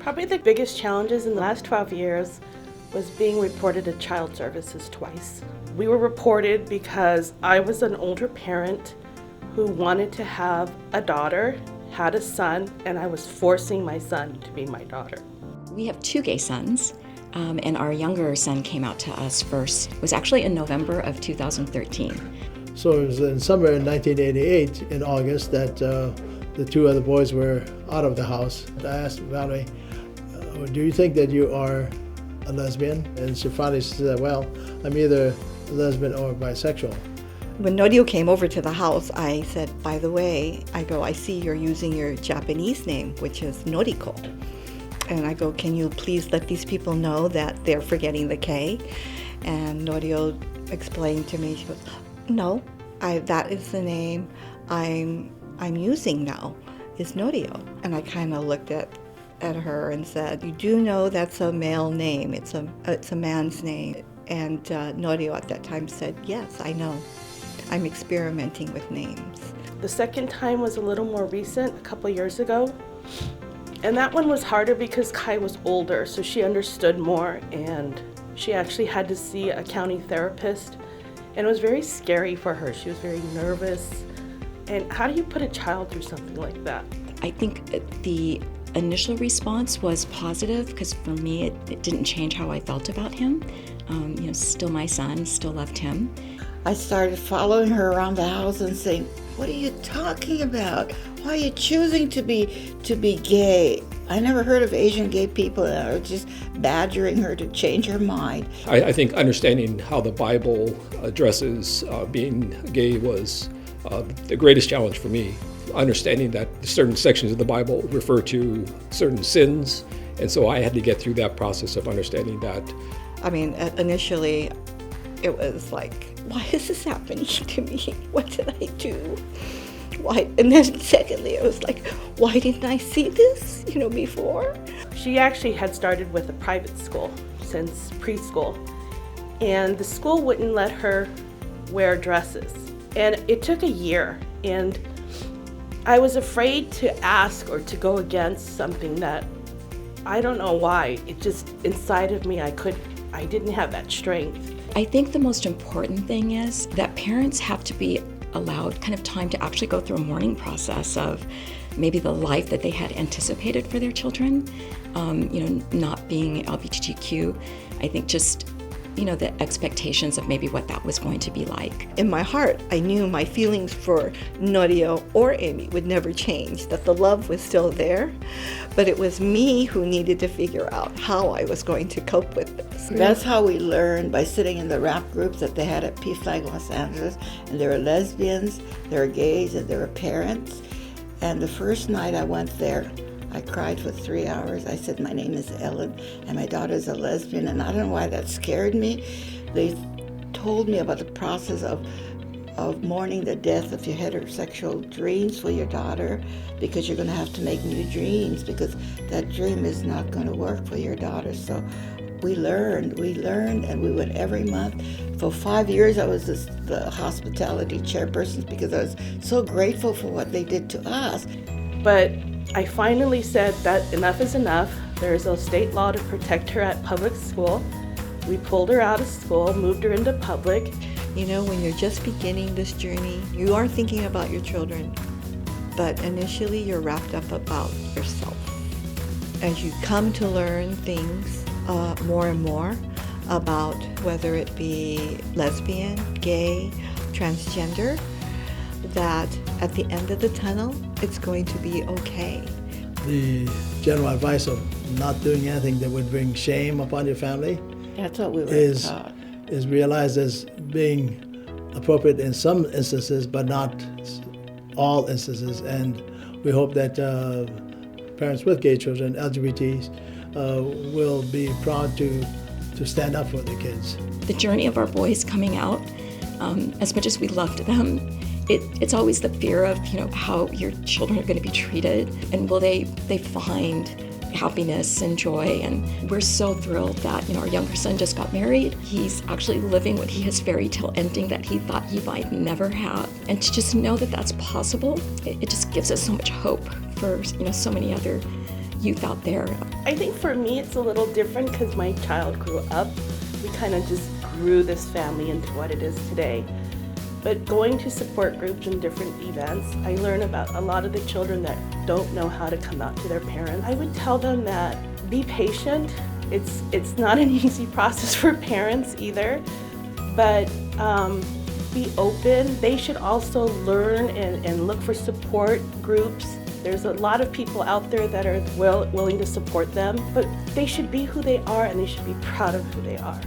Probably the biggest challenges in the last 12 years was being reported to child services twice. We were reported because I was an older parent who wanted to have a daughter, had a son, and I was forcing my son to be my daughter. We have two gay sons, and our younger son came out to us first. It was actually in November of 2013. So it was in somewhere in 1988, in August, that the two other boys were out of the house. I asked Valerie, do you think that you are a lesbian? And she finally said, well, I'm either a lesbian or bisexual. When Norio came over to the house, I said, by the way, I see you're using your Japanese name, which is Noriko. And I go, can you please let these people know that they're forgetting the K? And Norio explained to me, she goes, no, that is the name I'm using now, is Norio. And I kind of looked at her and said, you do know that's a male name, it's a man's name. And Norio at that time said, yes, I know. I'm experimenting with names. The second time was a little more recent, a couple years ago. And that one was harder because Kai was older, so she understood more, and she actually had to see a county therapist. And it was very scary for her. She was very nervous. And how do you put a child through something like that? I think the initial response was positive because for me it didn't change how I felt about him. Still my son, still loved him. I started following her around the house and saying, what are you talking about? Why are you choosing to be gay? I never heard of Asian gay people that are just badgering her to change her mind. I think understanding how the Bible addresses being gay was the greatest challenge for me. Understanding that certain sections of the Bible refer to certain sins, and so I had to get through that process of understanding that. I mean, initially it was like, why is this happening to me? What did I do? Why? And then secondly, it was like, why didn't I see this, before? She actually had started with a private school since preschool, and the school wouldn't let her wear dresses. And it took a year, and I was afraid to ask or to go against something that, I don't know why, it just inside of me, I didn't have that strength. I think the most important thing is that parents have to be allowed kind of time to actually go through a mourning process of maybe the life that they had anticipated for their children, not being LGBTQ. I think just, the expectations of maybe what that was going to be like. In my heart, I knew my feelings for Norio or Amy would never change, that the love was still there, but it was me who needed to figure out how I was going to cope with this. That's how we learned, by sitting in the rap groups that they had at P-Flag Los Angeles, and there were lesbians, there were gays, and there were parents. And the first night I went there, I cried for 3 hours. I said, my name is Ellen, and my daughter's a lesbian, and I don't know why that scared me. They told me about the process of mourning the death of your heterosexual dreams for your daughter, because you're going to have to make new dreams, because that dream is not going to work for your daughter. So we learned, and we went every month. For 5 years, I was the hospitality chairperson because I was so grateful for what they did to us. But I finally said that enough is enough. There's a state law to protect her at public school. We pulled her out of school, moved her into public. When you're just beginning this journey, you are thinking about your children, but initially you're wrapped up about yourself. As you come to learn things more and more about whether it be lesbian, gay, transgender, that at the end of the tunnel, it's going to be okay. The general advice of not doing anything that would bring shame upon your family That's what we were taught. Is realized as being appropriate in some instances, but not all instances. And we hope that parents with gay children, LGBTs, will be proud to stand up for their kids. The journey of our boys coming out, as much as we loved them, it's always the fear of, how your children are going to be treated, and will they find happiness and joy. And we're so thrilled that, our younger son just got married. He's actually living what his fairy tale ending that he thought he might never have. And to just know that that's possible, it just gives us so much hope for, so many other youth out there. I think for me it's a little different because my child grew up. We kind of just grew this family into what it is today. But going to support groups and different events, I learn about a lot of the children that don't know how to come out to their parents. I would tell them that be patient. It's not an easy process for parents either, but be open. They should also learn and look for support groups. There's a lot of people out there that are willing to support them, but they should be who they are and they should be proud of who they are.